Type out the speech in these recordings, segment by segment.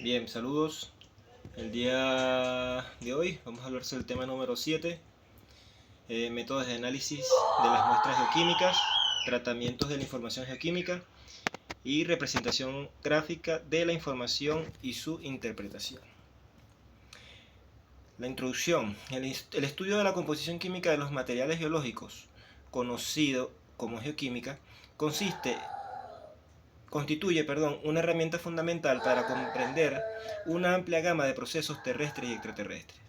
Bien, saludos. El día de hoy vamos a hablar sobre el tema número 7, métodos de análisis de las muestras geoquímicas, tratamientos de la información geoquímica y representación gráfica de la información y su interpretación. La introducción. El estudio de la composición química de los materiales geológicos, conocido como geoquímica, constituye una herramienta fundamental para comprender una amplia gama de procesos terrestres y extraterrestres,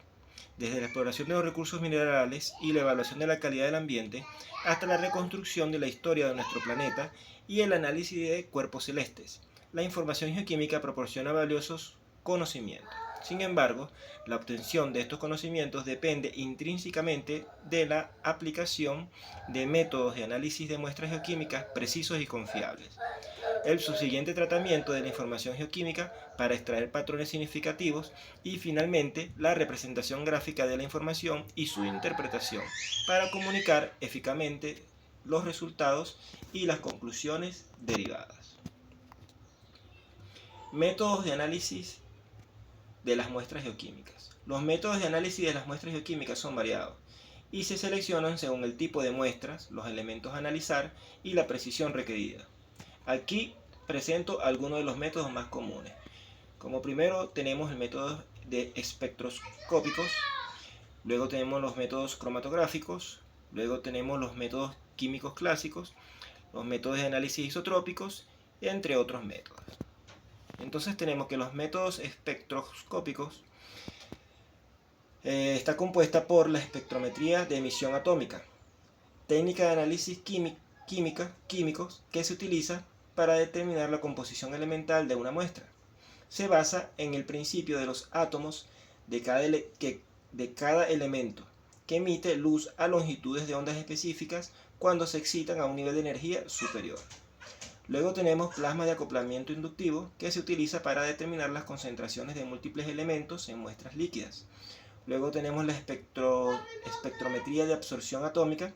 desde la exploración de los recursos minerales y la evaluación de la calidad del ambiente, hasta la reconstrucción de la historia de nuestro planeta y el análisis de cuerpos celestes. La información geoquímica proporciona valiosos conocimientos. Sin embargo, la obtención de estos conocimientos depende intrínsecamente de la aplicación de métodos de análisis de muestras geoquímicas precisos y confiables. El subsiguiente tratamiento de la información geoquímica para extraer patrones significativos y finalmente la representación gráfica de la información y su interpretación para comunicar eficazmente los resultados y las conclusiones derivadas. Métodos de análisis de las muestras geoquímicas. Los métodos de análisis de las muestras geoquímicas son variados y se seleccionan según el tipo de muestras, los elementos a analizar y la precisión requerida. Aquí presento algunos de los métodos más comunes. Como primero tenemos el método de espectroscópicos, luego tenemos los métodos cromatográficos, luego tenemos los métodos químicos clásicos, los métodos de análisis isotrópicos, entre otros métodos. Entonces tenemos que los métodos espectroscópicos está compuesta por la espectrometría de emisión atómica, técnica de análisis químicos que se utiliza para determinar la composición elemental de una muestra. Se basa en el principio de los átomos de cada elemento, que emite luz a longitudes de ondas específicas cuando se excitan a un nivel de energía superior. Luego tenemos plasma de acoplamiento inductivo, que se utiliza para determinar las concentraciones de múltiples elementos en muestras líquidas. Luego tenemos la espectrometría de absorción atómica,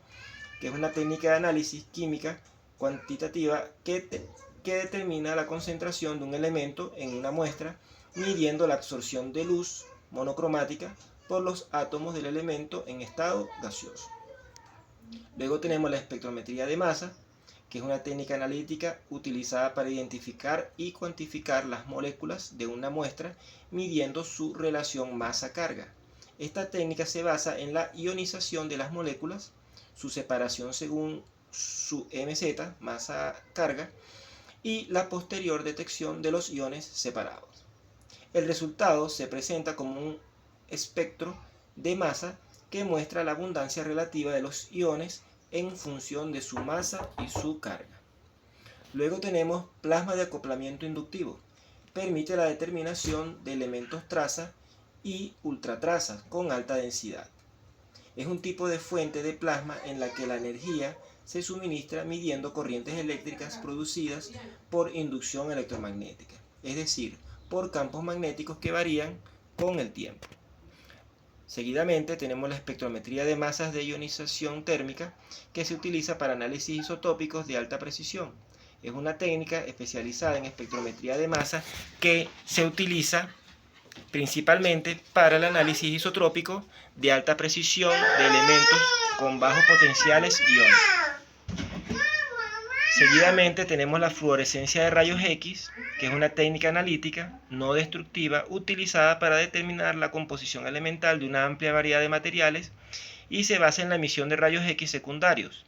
que es una técnica de análisis química cuantitativa que determina la concentración de un elemento en una muestra, midiendo la absorción de luz monocromática por los átomos del elemento en estado gaseoso. Luego tenemos la espectrometría de masa, que es una técnica analítica utilizada para identificar y cuantificar las moléculas de una muestra, midiendo su relación masa-carga. Esta técnica se basa en la ionización de las moléculas, su separación según su MZ, masa-carga, y la posterior detección de los iones separados. El resultado se presenta como un espectro de masa que muestra la abundancia relativa de los iones en función de su masa y su carga. Luego tenemos plasma de acoplamiento inductivo. Permite la determinación de elementos traza y ultratrazas con alta densidad. Es un tipo de fuente de plasma en la que la energía se suministra midiendo corrientes eléctricas producidas por inducción electromagnética, es decir, por campos magnéticos que varían con el tiempo. Seguidamente tenemos la espectrometría de masas de ionización térmica, que se utiliza para análisis isotópicos de alta precisión. Es una técnica especializada en espectrometría de masa que se utiliza principalmente para el análisis isotrópico de alta precisión de elementos con bajos potenciales iones. Seguidamente tenemos la fluorescencia de rayos X, que es una técnica analítica no destructiva utilizada para determinar la composición elemental de una amplia variedad de materiales y se basa en la emisión de rayos X secundarios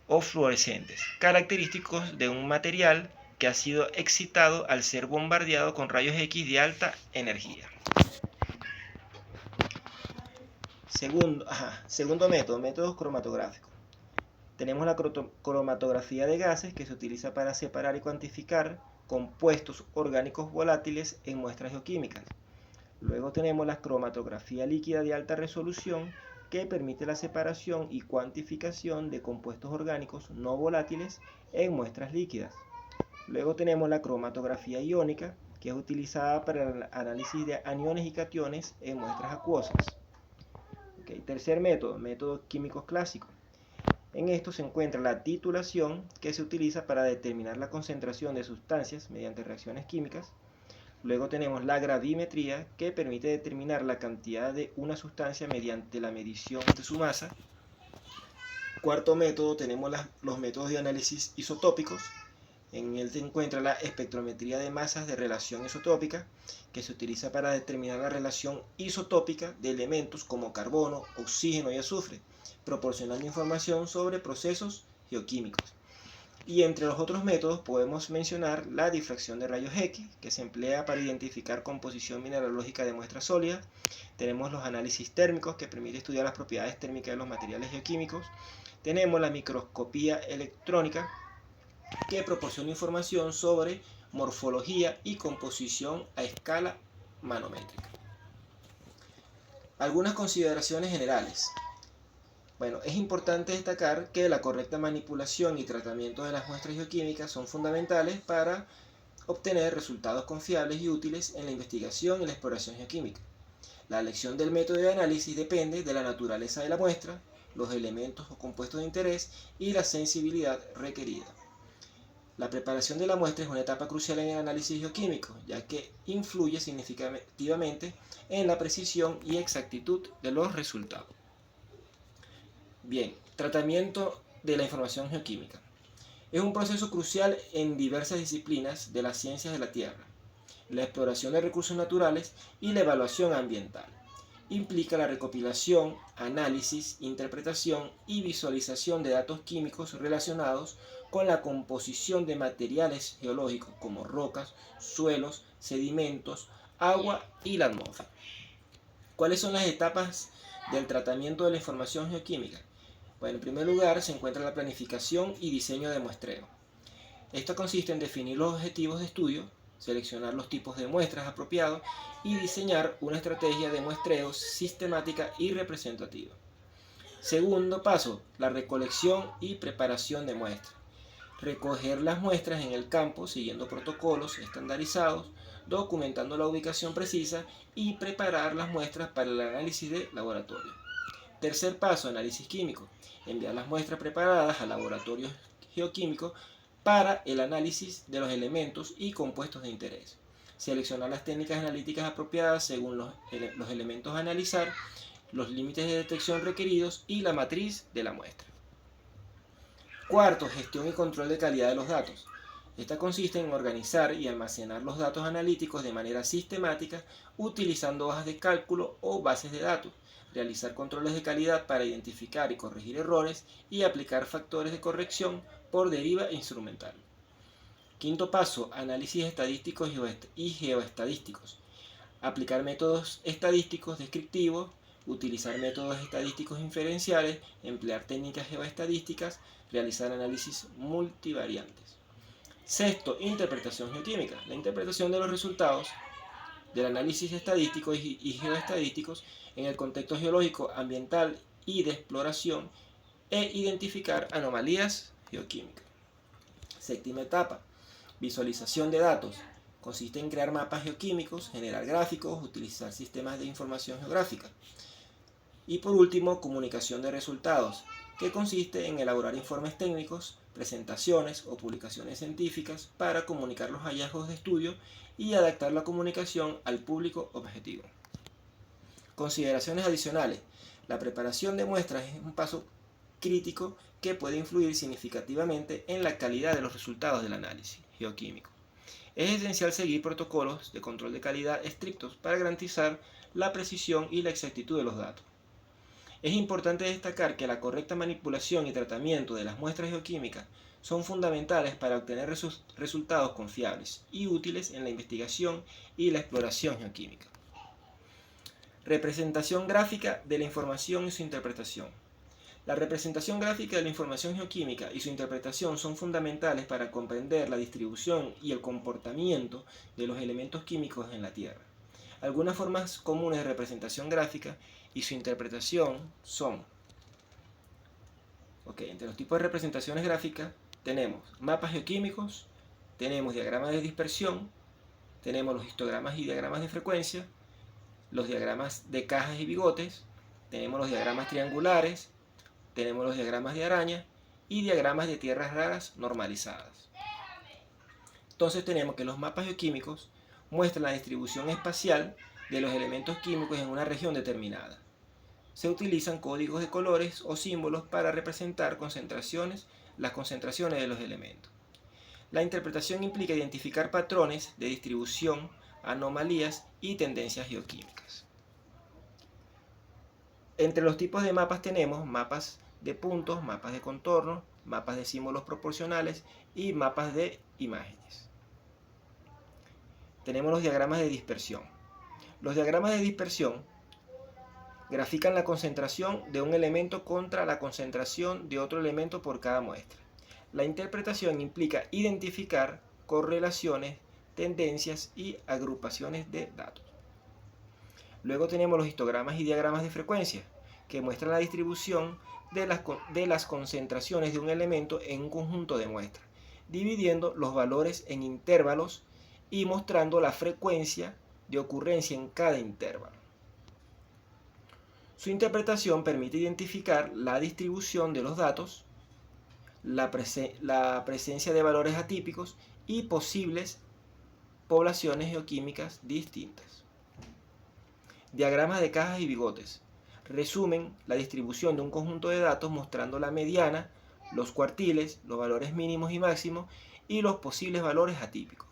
o fluorescentes, característicos de un material que ha sido excitado al ser bombardeado con rayos X de alta energía. Segundo método, métodos cromatográficos. Tenemos la cromatografía de gases, que se utiliza para separar y cuantificar compuestos orgánicos volátiles en muestras geoquímicas. Luego tenemos la cromatografía líquida de alta resolución, que permite la separación y cuantificación de compuestos orgánicos no volátiles en muestras líquidas. Luego tenemos la cromatografía iónica, que es utilizada para el análisis de aniones y cationes en muestras acuosas. Tercer método, métodos químicos clásicos. En esto se encuentra la titulación, que se utiliza para determinar la concentración de sustancias mediante reacciones químicas. Luego tenemos la gravimetría, que permite determinar la cantidad de una sustancia mediante la medición de su masa. Cuarto método, tenemos los métodos de análisis isotópicos. En él se encuentra la espectrometría de masas de relación isotópica, que se utiliza para determinar la relación isotópica de elementos como carbono, oxígeno y azufre, proporcionando información sobre procesos geoquímicos. Y entre los otros métodos podemos mencionar la difracción de rayos X, que se emplea para identificar composición mineralógica de muestras sólidas. Tenemos los análisis térmicos, que permite estudiar las propiedades térmicas de los materiales geoquímicos. Tenemos la microscopía electrónica, que proporciona información sobre morfología y composición a escala manométrica. Algunas consideraciones generales. Bueno, es importante destacar que la correcta manipulación y tratamiento de las muestras geoquímicas son fundamentales para obtener resultados confiables y útiles en la investigación y la exploración geoquímica. La elección del método de análisis depende de la naturaleza de la muestra, los elementos o compuestos de interés y la sensibilidad requerida. La preparación de la muestra es una etapa crucial en el análisis geoquímico, ya que influye significativamente en la precisión y exactitud de los resultados. Bien, tratamiento de la información geoquímica. Es un proceso crucial en diversas disciplinas de las ciencias de la Tierra. La exploración de recursos naturales y la evaluación ambiental. Implica la recopilación, análisis, interpretación y visualización de datos químicos relacionados con la composición de materiales geológicos como rocas, suelos, sedimentos, agua y la atmósfera. ¿Cuáles son las etapas del tratamiento de la información geoquímica? Bueno, en primer lugar se encuentra la planificación y diseño de muestreo. Esto consiste en definir los objetivos de estudio, seleccionar los tipos de muestras apropiados y diseñar una estrategia de muestreo sistemática y representativa. Segundo paso, la recolección y preparación de muestras. Recoger las muestras en el campo siguiendo protocolos estandarizados, documentando la ubicación precisa y preparar las muestras para el análisis de laboratorio. Tercer paso, análisis químico. Enviar las muestras preparadas a laboratorios geoquímicos para el análisis de los elementos y compuestos de interés. Seleccionar las técnicas analíticas apropiadas según los elementos a analizar, los límites de detección requeridos y la matriz de la muestra. Cuarto, gestión y control de calidad de los datos. Esta consiste en organizar y almacenar los datos analíticos de manera sistemática utilizando hojas de cálculo o bases de datos, realizar controles de calidad para identificar y corregir errores y aplicar factores de corrección por deriva instrumental. Quinto paso, análisis estadísticos y geoestadísticos. Aplicar métodos estadísticos descriptivos, utilizar métodos estadísticos inferenciales, emplear técnicas geoestadísticas, realizar análisis multivariantes. Sexto, interpretación geoquímica. La interpretación de los resultados del análisis estadístico y geoestadísticos en el contexto geológico, ambiental y de exploración e identificar anomalías geoquímicas. Séptima etapa, visualización de datos. Consiste en crear mapas geoquímicos, generar gráficos, utilizar sistemas de información geográfica. Y por último, comunicación de resultados, que consiste en elaborar informes técnicos, presentaciones o publicaciones científicas para comunicar los hallazgos de estudio y adaptar la comunicación al público objetivo. Consideraciones adicionales. La preparación de muestras es un paso crítico que puede influir significativamente en la calidad de los resultados del análisis geoquímico. Es esencial seguir protocolos de control de calidad estrictos para garantizar la precisión y la exactitud de los datos. Es importante destacar que la correcta manipulación y tratamiento de las muestras geoquímicas son fundamentales para obtener resultados confiables y útiles en la investigación y la exploración geoquímica. Representación gráfica de la información y su interpretación. La representación gráfica de la información geoquímica y su interpretación son fundamentales para comprender la distribución y el comportamiento de los elementos químicos en la Tierra. Algunas formas comunes de representación gráfica y su interpretación son, entre los tipos de representaciones gráficas tenemos mapas geoquímicos, tenemos diagramas de dispersión, tenemos los histogramas y diagramas de frecuencia, los diagramas de cajas y bigotes, tenemos los diagramas triangulares, tenemos los diagramas de araña y diagramas de tierras raras normalizadas. Entonces tenemos que los mapas geoquímicos muestran la distribución espacial de los elementos químicos en una región determinada. Se utilizan códigos de colores o símbolos para representar las concentraciones de los elementos. La interpretación implica identificar patrones de distribución, anomalías y tendencias geoquímicas. Entre los tipos de mapas tenemos mapas de puntos, mapas de contorno, mapas de símbolos proporcionales y mapas de imágenes. Tenemos los diagramas de dispersión. Los diagramas de dispersión grafican la concentración de un elemento contra la concentración de otro elemento por cada muestra. La interpretación implica identificar correlaciones, tendencias y agrupaciones de datos. Luego tenemos los histogramas y diagramas de frecuencia, que muestran la distribución de las concentraciones de un elemento en un conjunto de muestras, dividiendo los valores en intervalos y mostrando la frecuencia de ocurrencia en cada intervalo. Su interpretación permite identificar la distribución de los datos, la presencia de valores atípicos y posibles poblaciones geoquímicas distintas. Diagramas de cajas y bigotes resumen la distribución de un conjunto de datos mostrando la mediana, los cuartiles, los valores mínimos y máximos y los posibles valores atípicos.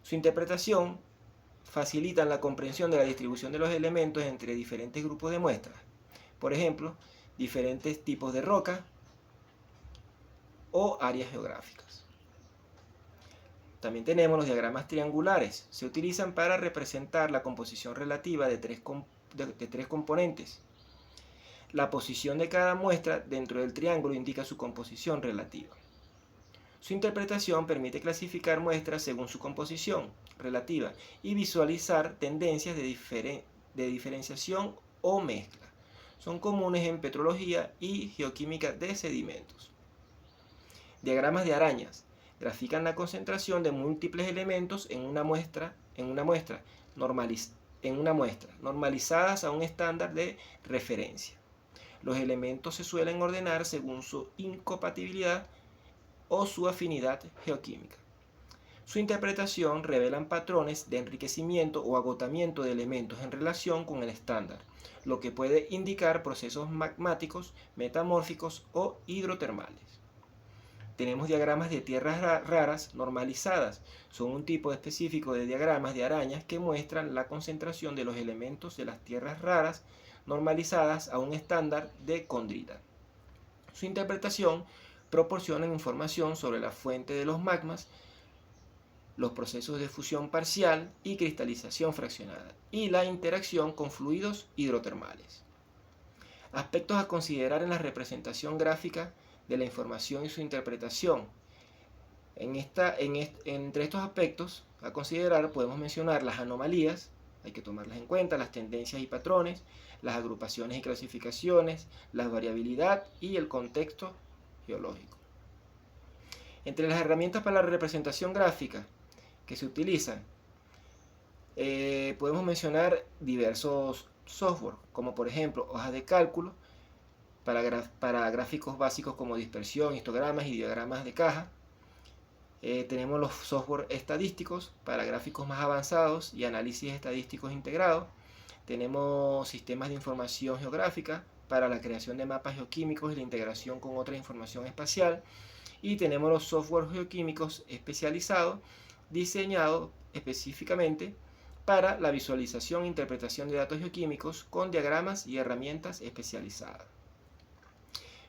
Su interpretación facilita la comprensión de la distribución de los elementos entre diferentes grupos de muestras. Por ejemplo, diferentes tipos de roca o áreas geográficas. También tenemos los diagramas triangulares. Se utilizan para representar la composición relativa de tres componentes. La posición de cada muestra dentro del triángulo indica su composición relativa. Su interpretación permite clasificar muestras según su composición relativa y visualizar tendencias de diferenciación o mezcla. Son comunes en petrología y geoquímica de sedimentos. Diagramas de arañas grafican la concentración de múltiples elementos en una muestra normalizadas a un estándar de referencia. Los elementos se suelen ordenar según su incompatibilidad o su afinidad geoquímica. Su interpretación revela patrones de enriquecimiento o agotamiento de elementos en relación con el estándar, lo que puede indicar procesos magmáticos, metamórficos o hidrotermales. Tenemos diagramas de tierras raras normalizadas. Son un tipo específico de diagramas de arañas que muestran la concentración de los elementos de las tierras raras normalizadas a un estándar de condrita. Su interpretación proporciona información sobre la fuente de los magmas, los procesos de fusión parcial y cristalización fraccionada, y la interacción con fluidos hidrotermales. Aspectos a considerar en la representación gráfica de la información y su interpretación. Entre estos aspectos a considerar podemos mencionar las anomalías, hay que tomarlas en cuenta, las tendencias y patrones, las agrupaciones y clasificaciones, la variabilidad y el contexto geológico. Entre las herramientas para la representación gráfica que se utilizan, podemos mencionar diversos software, como por ejemplo hojas de cálculo para gráficos básicos como dispersión, histogramas y diagramas de caja. Tenemos los software estadísticos para gráficos más avanzados y análisis estadísticos integrados. Tenemos sistemas de información geográfica para la creación de mapas geoquímicos y la integración con otra información espacial. Y tenemos los software geoquímicos especializados, diseñados específicamente para la visualización e interpretación de datos geoquímicos con diagramas y herramientas especializadas.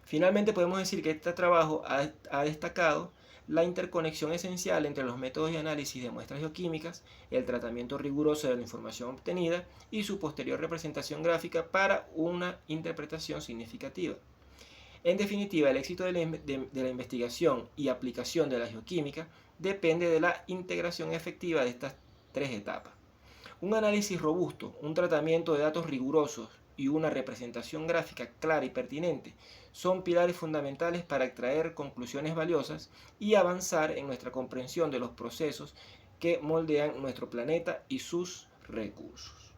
Finalmente podemos decir que este trabajo ha destacado la interconexión esencial entre los métodos de análisis de muestras geoquímicas, el tratamiento riguroso de la información obtenida y su posterior representación gráfica para una interpretación significativa. En definitiva, el éxito de la investigación y aplicación de la geoquímica depende de la integración efectiva de estas tres etapas. Un análisis robusto, un tratamiento de datos rigurosos y una representación gráfica clara y pertinente son pilares fundamentales para extraer conclusiones valiosas y avanzar en nuestra comprensión de los procesos que moldean nuestro planeta y sus recursos.